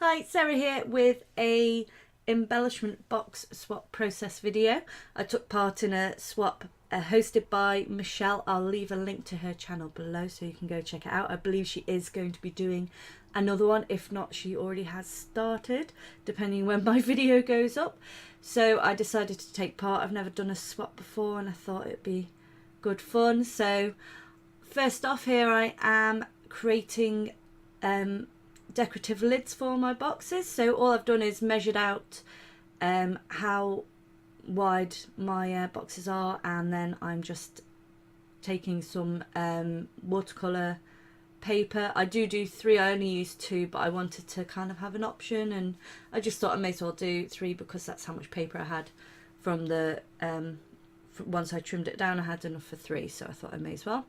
Hi, Sarah here with a embellishment box swap process video. I took part in a swap hosted by Michelle. I'll leave a link to her channel below so you can go check it out. I believe she is going to be doing another one. If not, she already has started, depending when my video goes up. So I decided to take part. I've never done a swap before and I thought it'd be good fun. So first off, here I am creating decorative lids for my boxes. So all I've done is measured out how wide my boxes are, and then I'm just taking some watercolor paper. I do three. I only use two, but I wanted to kind of have an option, and I just thought I may as well do three because that's how much paper I had from the once I trimmed it down. I had enough for three, so I thought I may as well.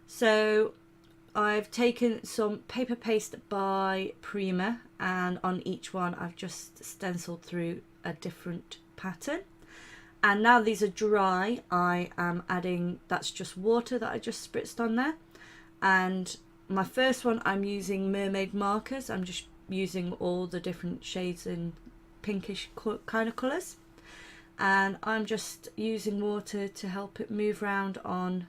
So I've taken some paper paste by Prima, and on each one I've just stenciled through a different pattern. And now these are dry, I am adding, that's just water that I just spritzed on there. And my first one, I'm using mermaid markers. I'm just using all the different shades in pinkish kind of colours. And I'm just using water to help it move around on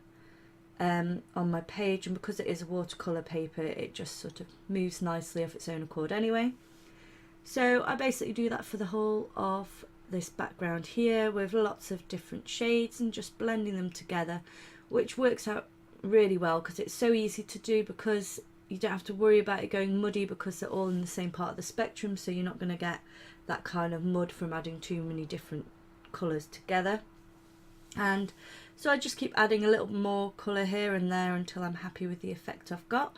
my page, and because it is a watercolour paper it just sort of moves nicely of its own accord anyway. So I basically do that for the whole of this background here with lots of different shades and just blending them together, which works out really well because it's so easy to do, because you don't have to worry about it going muddy because they're all in the same part of the spectrum, so you're not going to get that kind of mud from adding too many different colours together. And so I just keep adding a little more colour here and there until I'm happy with the effect I've got.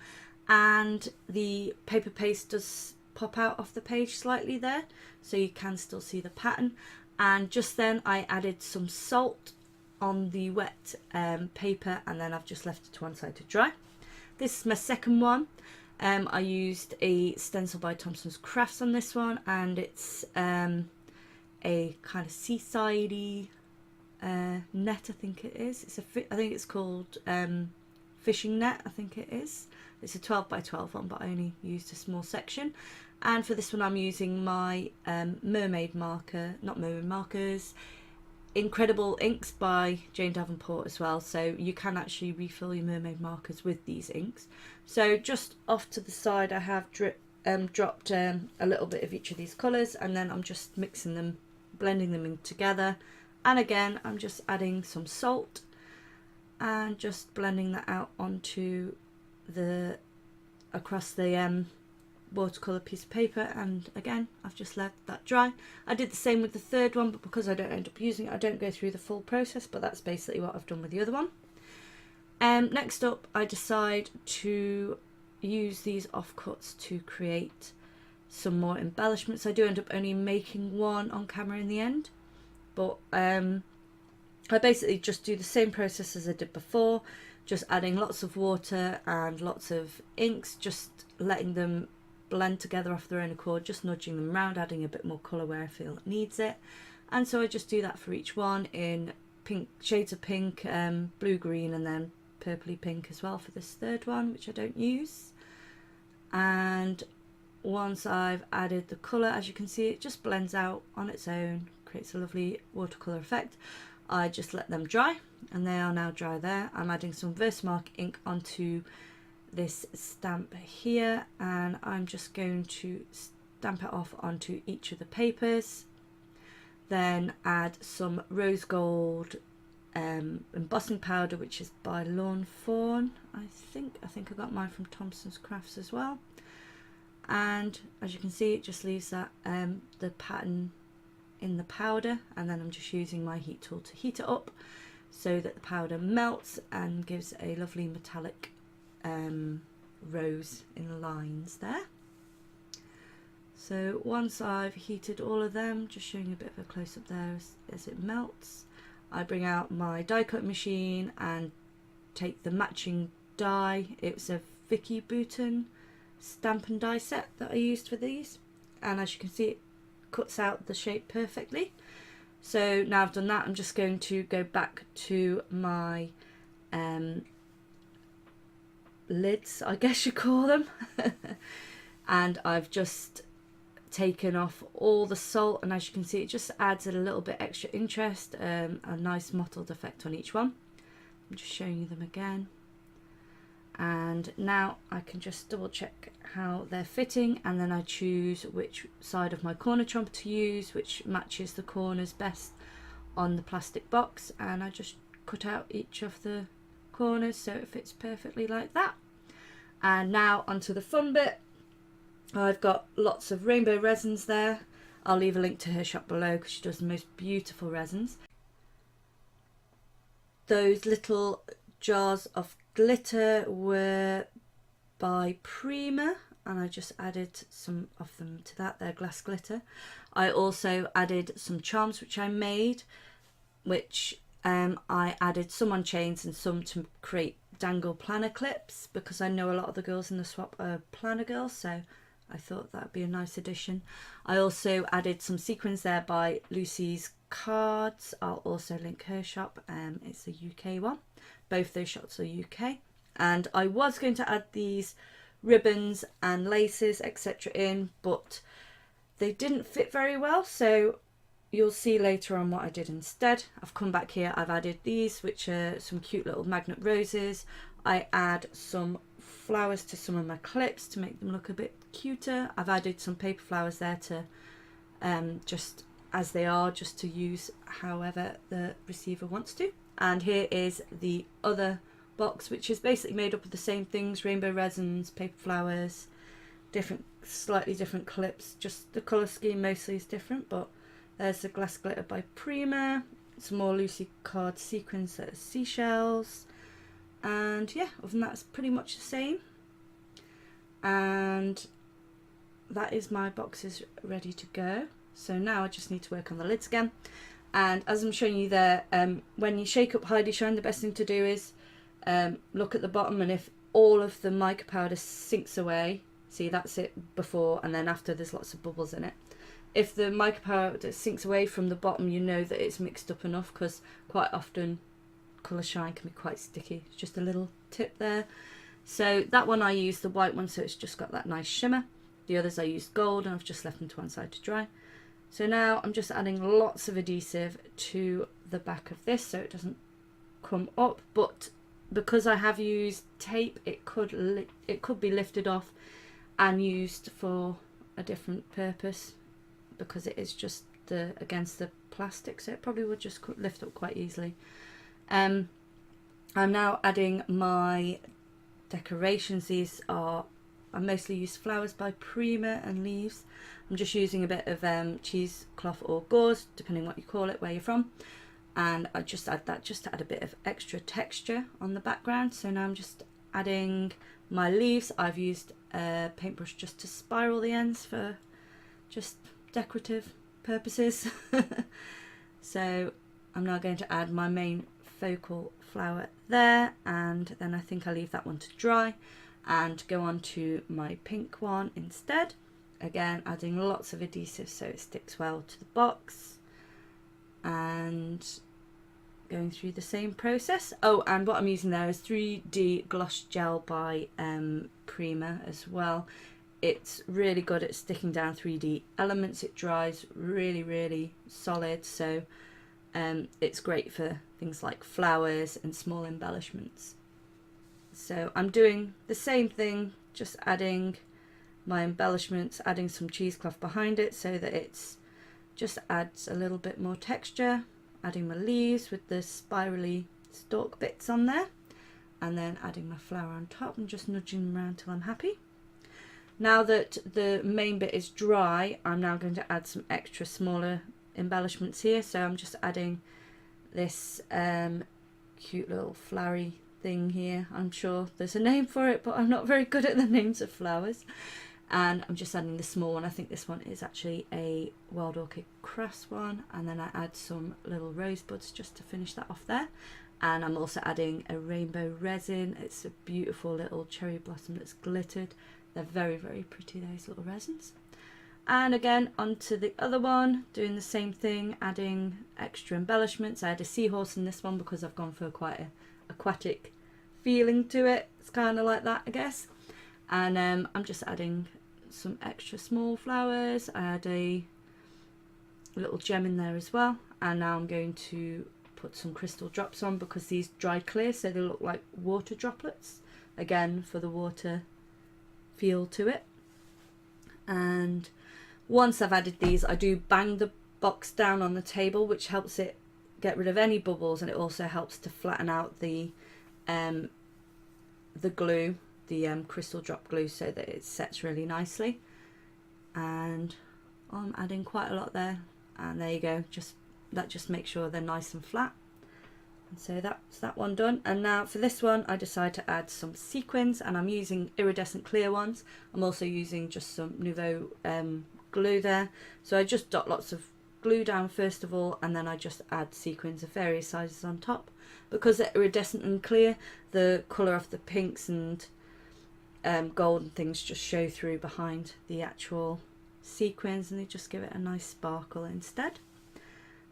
And the paper paste does pop out off the page slightly there, so you can still see the pattern. And just then I added some salt on the wet paper, and then I've just left it to one side to dry. This is my second one. I used a stencil by Thompsons Crafts on this one, and it's a kind of seaside-y net, I think it is. I think it's called fishing net, I think it is. It's a 12 by 12 one, but I only used a small section. And for this one I'm using my mermaid marker, not mermaid markers, Incredible Inks by Jane Davenport as well, so you can actually refill your mermaid markers with these inks. So just off to the side I have dropped a little bit of each of these colours, and then I'm just mixing them, blending them in together. And again, I'm just adding some salt and just blending that out onto across the watercolour piece of paper. And again, I've just let that dry. I did the same with the third one, but because I don't end up using it, I don't go through the full process, but that's basically what I've done with the other one. Next up, I decide to use these offcuts to create some more embellishments. I do end up only making one on camera in the end. But I basically just do the same process as I did before, just adding lots of water and lots of inks, just letting them blend together off their own accord, just nudging them around, adding a bit more colour where I feel it needs it. And so I just do that for each one in pink shades of pink, blue green, and then purpley pink as well for this third one, which I don't use. And once I've added the colour, as you can see, it just blends out on its own, creates a lovely watercolour effect. I just let them dry, and they are now dry there. I'm adding some Versamark ink onto this stamp here, and I'm just going to stamp it off onto each of the papers. Then add some rose gold embossing powder, which is by Lawn Fawn. I think I got mine from Thompsons Crafts as well. And as you can see, it just leaves that the pattern in the powder, and then I'm just using my heat tool to heat it up so that the powder melts and gives a lovely metallic rose in lines there. So once I've heated all of them, just showing a bit of a close-up there as it melts, I bring out my die cut machine and take the matching die. It's a Vicky Bouton stamp and die set that I used for these, and as you can see, it cuts out the shape perfectly. So now I've done that, I'm just going to go back to my lids, I guess you call them, and I've just taken off all the salt, and as you can see it just adds a little bit extra interest, a nice mottled effect on each one. I'm just showing you them again. And now I can just double check how they're fitting, and then I choose which side of my corner chomper to use, which matches the corners best on the plastic box, and I just cut out each of the corners so it fits perfectly like that. And now onto the fun bit. I've got lots of rainbow resins there. I'll leave a link to her shop below because she does the most beautiful resins. Those little jars of glitter were by Prima, and I just added some of them to that. They're glass glitter. I also added some charms which I made, which I added some on chains and some to create dangle planner clips, because I know a lot of the girls in the swap are planner girls, so I thought that would be a nice addition. I also added some sequins there by Lucy's Cards. I'll also link her shop. It's a UK one. Both those shops are UK. And I was going to add these ribbons and laces etc in, but they didn't fit very well, so you'll see later on what I did instead. I've come back here, I've added these, which are some cute little magnet roses. I add some flowers to some of my clips to make them look a bit cuter. I've added some paper flowers there to just as they are, just to use however the receiver wants to. And here is the other box, which is basically made up of the same things: rainbow resins, paper flowers, slightly different clips, just the colour scheme mostly is different. But there's the glass glitter by Prima, some more Lucy Card sequins that are seashells, and yeah, other than that it's pretty much the same. And that is my boxes ready to go. So now I just need to work on the lids again. And as I'm showing you there, when you shake up Heidi Shine, the best thing to do is look at the bottom, and if all of the mica powder sinks away, see, that's it before, and then after there's lots of bubbles in it. If the mica powder sinks away from the bottom, you know that it's mixed up enough, because quite often colour shine can be quite sticky. It's just a little tip there. So that one I used the white one, so it's just got that nice shimmer. The others I used gold, and I've just left them to one side to dry. So now I'm just adding lots of adhesive to the back of this so it doesn't come up, but because I have used tape, it could be lifted off and used for a different purpose, because it is just against the plastic, so it probably would just lift up quite easily. I'm now adding my decorations. These are, I mostly use flowers by Prima and leaves. I'm just using a bit of cheesecloth or gauze, depending what you call it, where you're from. And I just add that just to add a bit of extra texture on the background. So now I'm just adding my leaves. I've used a paintbrush just to spiral the ends for just decorative purposes. So I'm now going to add my main focal flower there, and then I think I'll leave that one to dry and go on to my pink one instead. Again, adding lots of adhesive so it sticks well to the box, and going through the same process. Oh, and what I'm using there is 3D gloss gel by Prima as well. It's really good at sticking down 3D elements. It dries really, really solid, so it's great for things like flowers and small embellishments. So I'm doing the same thing, just adding my embellishments, adding some cheesecloth behind it so that it's just adds a little bit more texture, adding my leaves with the spirally stalk bits on there, and then adding my flower on top and just nudging them around till I'm happy. Now that the main bit is dry, I'm now going to add some extra smaller embellishments here. So I'm just adding this cute little flowery thing here. I'm sure there's a name for it, but I'm not very good at the names of flowers. And I'm just adding the small one. I think this one is actually a Wild Orchid Crafts one, and then I add some little rosebuds just to finish that off there. And I'm also adding a rainbow resin. It's a beautiful little cherry blossom that's glittered. They're very, very pretty, those little resins. And again, onto the other one, doing the same thing, adding extra embellishments. I had a seahorse in this one because I've gone for quite an aquatic feeling to it. It's kind of like that, I guess. And I'm just adding some extra small flowers. I had a little gem in there as well, and now I'm going to put some crystal drops on because these dried clear, so they look like water droplets, again for the water feel to it. And once I've added these, I do bang the box down on the table, which helps it get rid of any bubbles, and it also helps to flatten out the glue, the crystal drop glue, so that it sets really nicely. And I'm adding quite a lot there, and there you go, that just makes sure they're nice and flat. And so that's that one done. And now for this one, I decided to add some sequins, and I'm using iridescent clear ones. I'm also using just some Nouveau glue there. So I just dot lots of glue down first of all, and then I just add sequins of various sizes on top. Because they're iridescent and clear, the colour of the pinks and gold and things just show through behind the actual sequins, and they just give it a nice sparkle instead.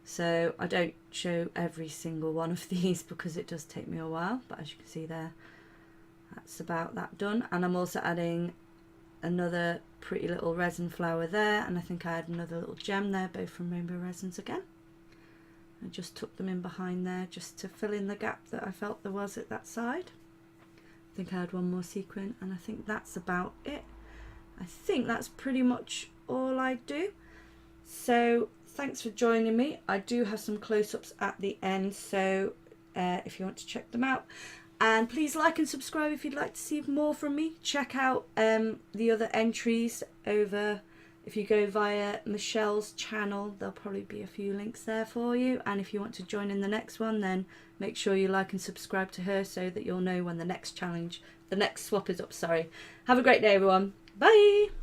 So I don't show every single one of these because it does take me a while, but as you can see there, that's about that done. And I'm also adding another pretty little resin flower there, and I think I had another little gem there, both from Rainbow Resins again. I just tucked them in behind there just to fill in the gap that I felt there was at that side. I think I had one more sequin, and I think that's about it. I think that's pretty much all I do. So thanks for joining me. I do have some close-ups at the end, so if you want to check them out. And please like and subscribe if you'd like to see more from me. Check out the other entries over, if you go via Michelle's channel, there'll probably be a few links there for you. And if you want to join in the next one, then make sure you like and subscribe to her so that you'll know when the next challenge, the next swap is up, sorry. Have a great day, everyone. Bye!